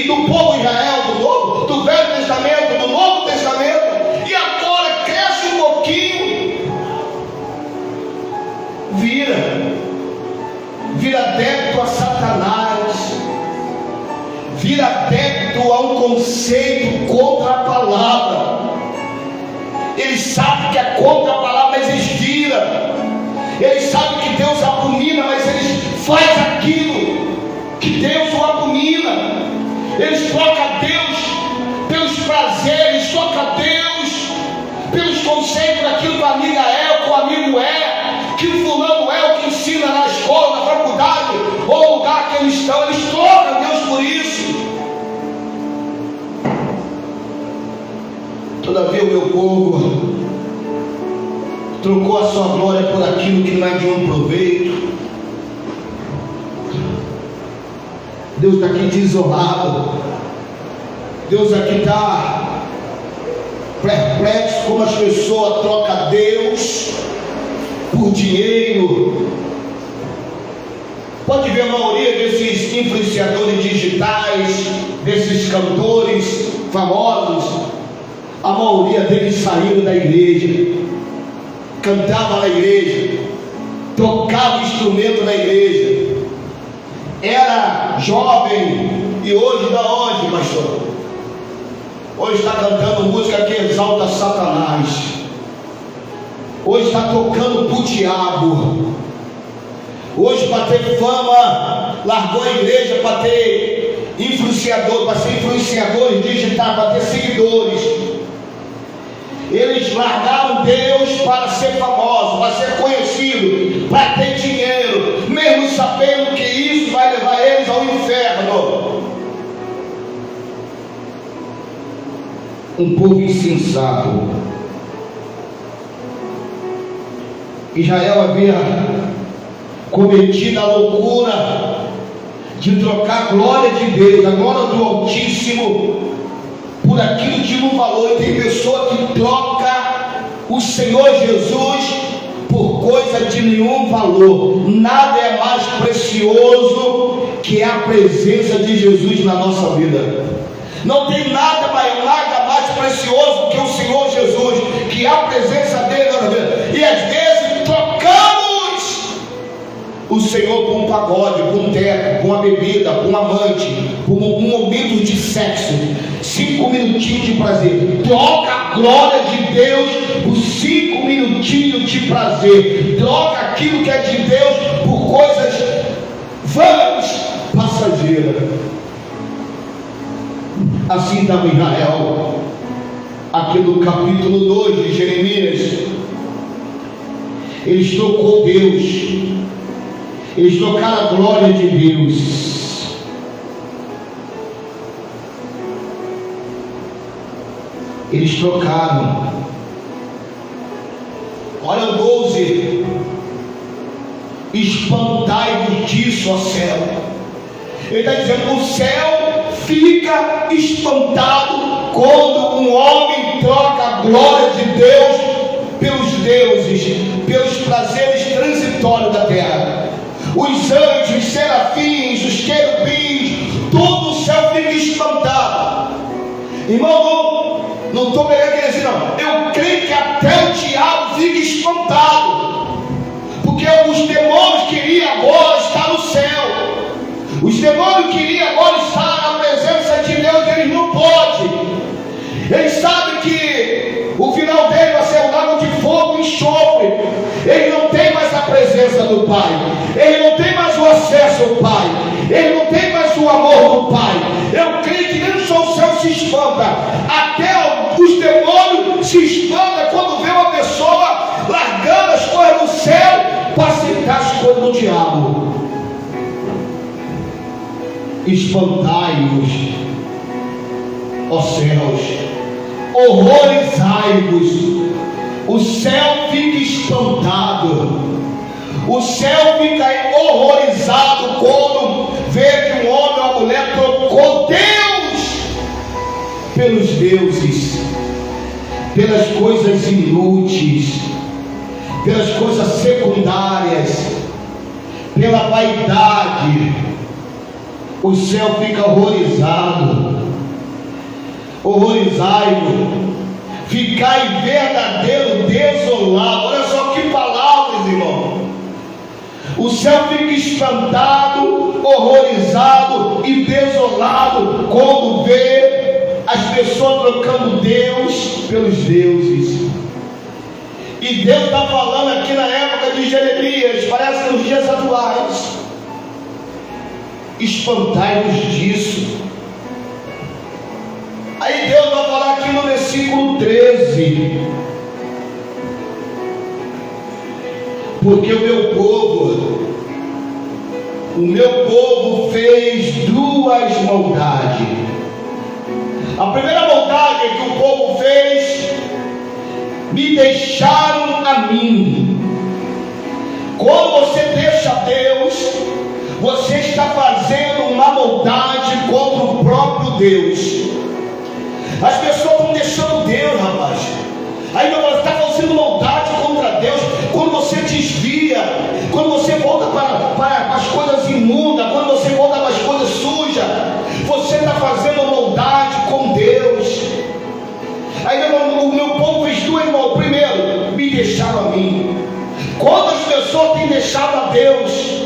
do povo de Israel, do Velho Testamento, do Novo Testamento, e agora cresce um pouquinho, vira adepto a Satanás, vira adepto a um conceito contra a palavra. Eles sabem que é contra a palavra, mas eles viram. Eles sabem que Deus abomina, mas eles fazem aquilo que Deus o abomina. Eles trocam Deus pelos prazeres, trocam Deus pelos conceitos daquilo que o amigo é, o que o amigo é, que o fulano é, o que ensina na escola, na faculdade, ou no lugar que eles estão. Eles trocam Deus por isso. Todavia o meu povo trocou a sua glória por aquilo que não é de um proveito. Deus está aqui desolado. Deus aqui está perplexo como as pessoas trocam Deus por dinheiro. Pode ver a maioria desses influenciadores digitais, desses cantores famosos, a maioria deles saíram da igreja, cantava na igreja, tocava instrumento na igreja, era jovem, e hoje da onde, pastor? Hoje está cantando música que exalta Satanás, hoje está tocando para o diabo, hoje para ter fama, largou a igreja para ter influenciador, para ser influenciadores digitais, para ter seguidores. Eles largaram Deus para ser famoso, para ser conhecido, para ter dinheiro, mesmo sabendo que isso vai levar eles ao inferno. Um povo insensato. Israel havia cometida a loucura de trocar a glória de Deus, a glória do Altíssimo, por aquilo de um valor. E tem pessoa que troca o Senhor Jesus por coisa de nenhum valor. Nada é mais precioso que a presença de Jesus na nossa vida. Não tem nada mais precioso que o Senhor Jesus, que a presença dele na nossa vida. E às vezes trocamos o Senhor por um pagode, por um teto, por uma bebida, por um amante, por um momento de sexo, 5 minutinhos de prazer. Troca a glória de Deus por 5 minutinhos de prazer. Troca aquilo que é de Deus por coisas vãs, passageiras. Assim estava Israel, aqui no capítulo 2 de Jeremias. Eles trocou Deus, eles trocaram a glória de Deus. Eles trocaram. Olha o 12: espantai-vos disso, ó céu. Ele está dizendo: o céu fica espantado quando um homem troca a glória de Deus pelos deuses, pelos prazeres transitórios da terra. Os anjos, os serafins, os querubins, todo o céu fica espantado. Irmão, não estou pegando aquele assim, não. Eu creio que até o diabo fica espantado, porque os demônios queriam agora estar no céu. Os demônios queriam agora estar na presença de Deus, eles não podem. Eles sabem que o final dele vai ser um lago de fogo e enxofre. Ele não tem mais a presença do Pai, ele não tem mais o acesso ao Pai, ele não tem mais o amor do Pai. Eu creio que nem só o céu se espanta, até os demônios se espantam quando vê uma pessoa largando as coisas do céu para aceitar as coisas do diabo. Espantai-vos, ó céus, horrorizai-vos. O céu fica espantado, o céu fica horrorizado quando vê que um homem ou uma mulher trocou Deus pelos deuses, pelas coisas inúteis, pelas coisas secundárias, pela vaidade. O céu fica horrorizado. Horrorizai-vos, ficai verdadeiro desolado. Olha só que palavras, irmão. O céu fica espantado, horrorizado e desolado quando vê as pessoas trocando Deus pelos deuses. E Deus está falando aqui na época de Jeremias, parece nos dias atuais. Espantai-vos disso. Aí Deus vai falar aqui no versículo 13: porque o meu povo fez duas maldades. A primeira maldade que o povo fez: me deixaram a mim. Quando você deixa Deus, você está fazendo uma maldade contra o próprio Deus. As pessoas estão deixando Deus, rapaz. Aí você está fazendo maldade contra Deus. Quando você desvia, quando você volta para as coisas imundas, quando você volta para as coisas sujas, você está fazendo maldade com Deus. Aí o meu povo fez duas maldades. Primeiro, me deixaram a mim. Quantas pessoas têm deixado a Deus?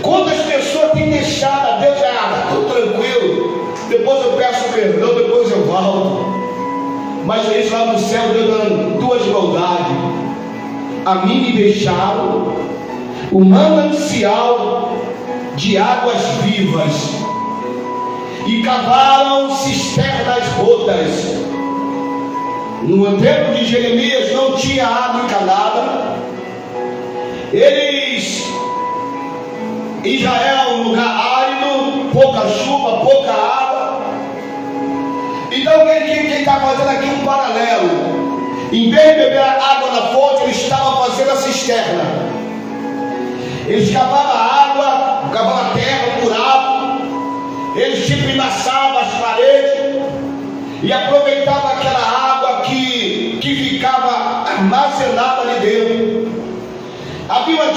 Quantas pessoas têm deixado a Deus? Está tudo tranquilo, depois eu peço perdão, depois eu volto. Mas é isso, lá no céu Deus dando duas maldades. A mim me deixaram o manancial de águas vivas e cavaram cisternas rotas. No tempo de Jeremias não tinha água encanada. Israel, um lugar árido, pouca chuva, pouca água. Então quem está fazendo aqui um paralelo? Em vez de beber a água na fonte, ele estava fazendo a cisterna. Eles cavavam água, cavavam terra, um buraco, eles tipo embaçavam as paredes e aproveitavam aquela água que ficava armazenada ali dentro. Havia uma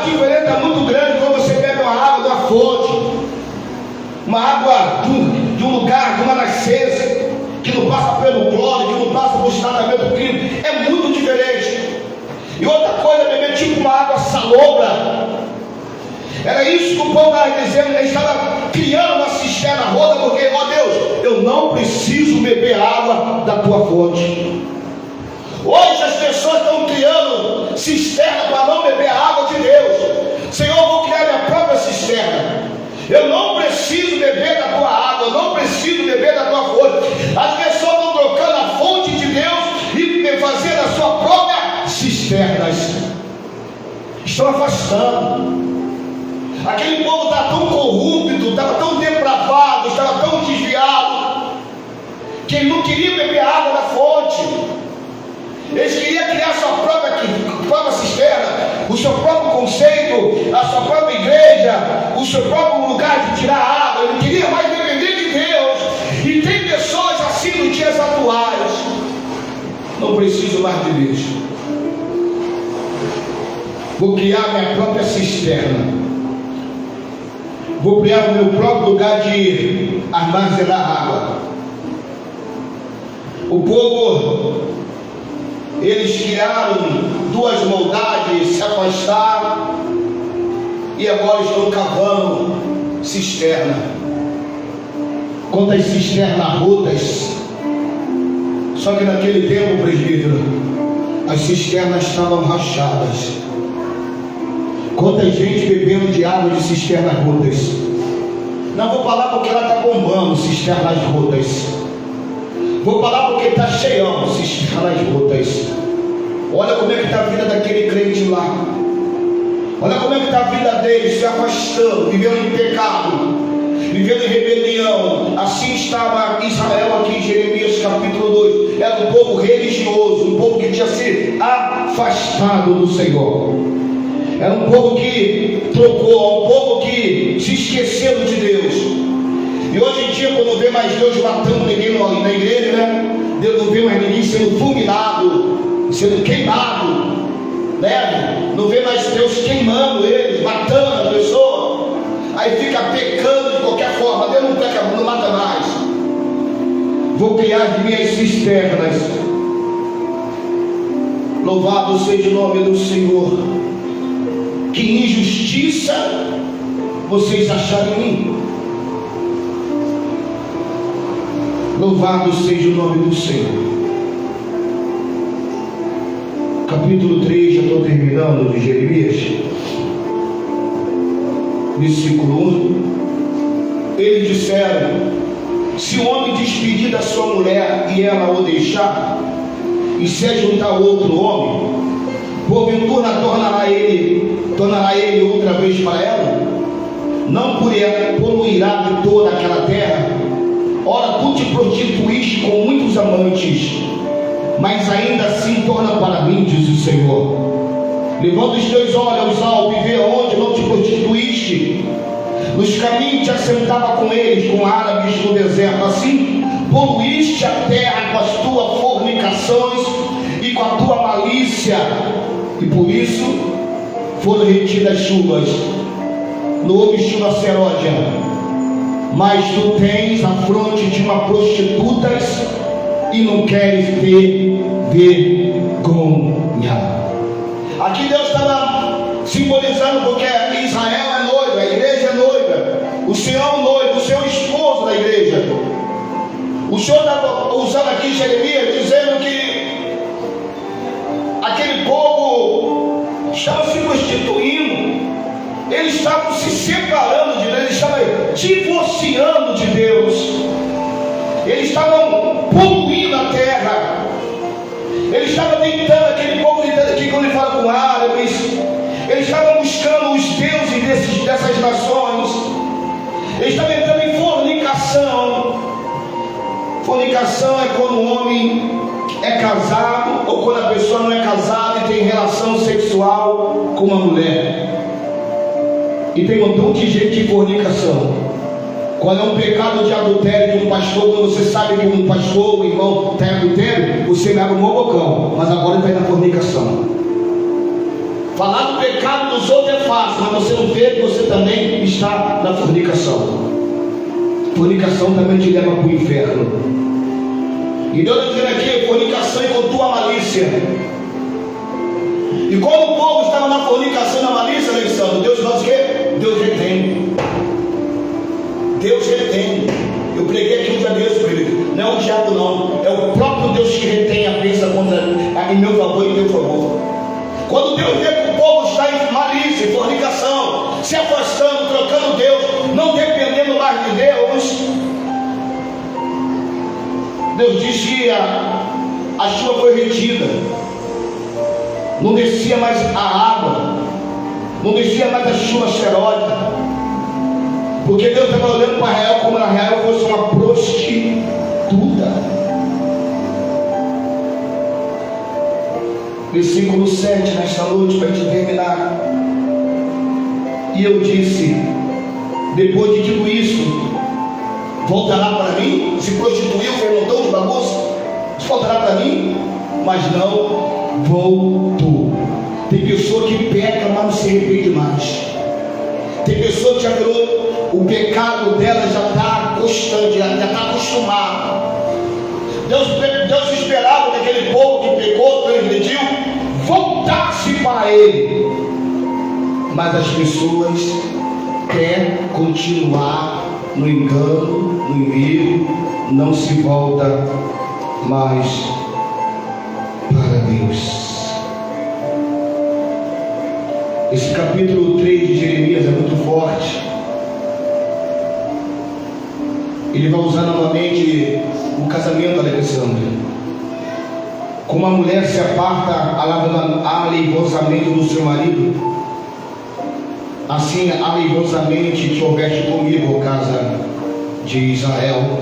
diferença muito grande quando você bebe uma água da fonte, uma água de um lugar, de uma nascença, que não passa pelo cloro, que não passa por tratamento químico. É muito diferente. E outra coisa, beber tipo uma água salobra. Era isso que o povo estava dizendo. Ele estava criando uma cisterna roda, porque, ó Deus, eu não preciso beber água da tua fonte. Hoje as pessoas estão criando cisterna para não beber a água de Deus. Senhor, eu vou criar minha própria cisterna. Eu não preciso beber da tua água, eu não preciso beber da tua fonte. As pessoas estão trocando a fonte de Deus e fazendo a sua própria cisternas. Estão afastando. Aquele povo estava tão corrupto, estava tão depravado, estava tão desviado, que ele não queria beber a água da fonte. Eles queriam criar a sua própria cisterna, o seu próprio conceito, a sua própria igreja, o seu próprio lugar de tirar água. Ele queria mais depender de Deus. E tem pessoas assim nos dias atuais. Não preciso mais de Deus. Vou criar minha própria cisterna. Vou criar o meu próprio lugar de armazenar água. O povo, eles criaram duas maldades, se afastaram e agora estão cavando cisterna. Quantas cisternas rotas. Só que naquele tempo, presbítero, as cisternas estavam rachadas. Quanta gente bebendo de água de cisternas rotas. Não vou falar porque ela está bombando, cisternas rotas. Vou falar porque está cheião, cisternas rotas. Olha como é que está a vida daquele crente lá. Olha como é que está a vida dele, se afastando, vivendo em pecado, vivendo em rebelião. Assim estava Israel aqui em Jeremias capítulo 2. Era um povo religioso, um povo que tinha se afastado do Senhor. Era um povo que trocou, um povo que se esqueceu de Deus. E hoje em dia, quando não vê mais Deus matando ninguém na igreja, né? Deus não vê mais ninguém sendo fulminado, sendo queimado, né? Não vê mais Deus queimando eles, matando a pessoa. Aí fica pecando de qualquer forma. Deus não peca, não mata mais. Vou criar as minhas cisternas. Louvado seja o nome do Senhor. Que injustiça vocês acharam em mim. Louvado seja o nome do Senhor. Capítulo 3, já estou terminando, de Jeremias, versículo 1. Eles disseram: se o homem despedir da sua mulher e ela o deixar, e se ajuntar a outro homem, porventura tornará ele outra vez para ela? Não poluirá de toda aquela terra? Ora, tu te prostituíste com muitos amantes, mas ainda assim torna para mim, diz o Senhor. Levanta os teus olhos ao e vê onde não te prostituíste. Nos caminhos te assentava com eles, com árabes no deserto. Assim poluíste a terra com as tuas fornicações e com a tua malícia, e por isso foram retidas chuvas. Não houve chuva seródia, mas tu tens a fronte de uma prostituta e não queres ter vergonha. Aqui Deus estava simbolizando, porque Israel é noiva, a igreja é noiva, o Senhor é o noivo, o Senhor é o esposo da igreja. O Senhor estava usando aqui Jeremias, dizendo que aquele povo estava se constituindo, eles estavam se separando de Deus, eles estavam divorciando de Deus, eles estavam poluindo a terra, eles estavam tentando, aquele povo aqui, quando ele fala com árabes, eles estavam buscando os deuses dessas nações, eles estavam entrando em fornicação. Fornicação é quando o homem é casado, ou quando a pessoa não é casada e tem relação sexual com uma mulher. E tem um montão de gente de fornicação. Quando é um pecado de adultério de um pastor, quando você sabe que um pastor, um irmão está em adultério, você me abre um bocão, mas agora ele está na fornicação. Falar do pecado dos outros é fácil, mas você não vê que você também está na fornicação. Fornicação também te leva para o inferno. E Deus está dizendo aqui, fornicação com tua malícia. E quando o povo estava na fornicação e na malícia, Alexandre, Deus faz o quê? Deus retém. Deus retém. Eu preguei aqui um dia desse, querido. Não é o diabo não, é o próprio Deus que retém a bênção em meu favor e em teu favor. Quando Deus vê que o povo está em malícia, em fornicação, se afastando, trocando Deus, não dependendo mais de Deus, Deus diz que a chuva foi retida, não descia mais a água, não descia mais a chuva serótica, porque Deus estava olhando para Israel como a Israel fosse uma prostituta. Versículo 7, nesta noite, para te terminar. E eu disse, depois de tudo isso, voltará para mim? Se prostituiu, fez um montão de bagunça, voltará para mim? Mas não voltou. Tem pessoa que peca, mas não se arrepende mais. Tem pessoa que já virou, o pecado dela já está constante, já está acostumado. Deus esperava que aquele povo que pecou, transgrediu, voltasse para Ele. Mas as pessoas querem continuar no engano, no erro, não se volta mais para Deus. Esse capítulo 3 de Jeremias é muito forte. Ele vai usar novamente o casamento, Alexandre. Como a mulher se aparta aleivosamente do seu marido, assim aleivosamente te houveste comigo, ó casa de Israel,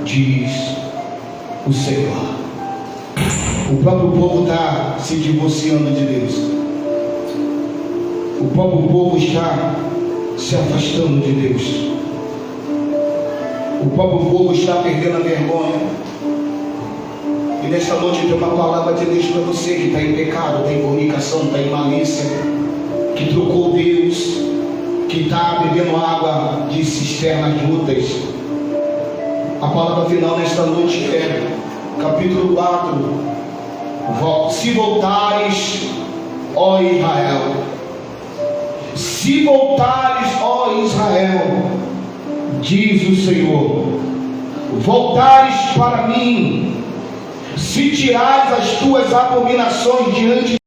diz o Senhor. O próprio povo está se divorciando de Deus. O próprio povo está se afastando de Deus. O próprio povo está perdendo a vergonha. E nesta noite eu tenho uma palavra de Deus para você que está em pecado, está em fornicação, está em malícia, que trocou Deus, que está bebendo água de cisternas lutas. A palavra final nesta noite é capítulo 4. Se voltares, ó Israel, se voltares, ó Israel, diz o Senhor, voltares para mim, se tirares as tuas abominações diante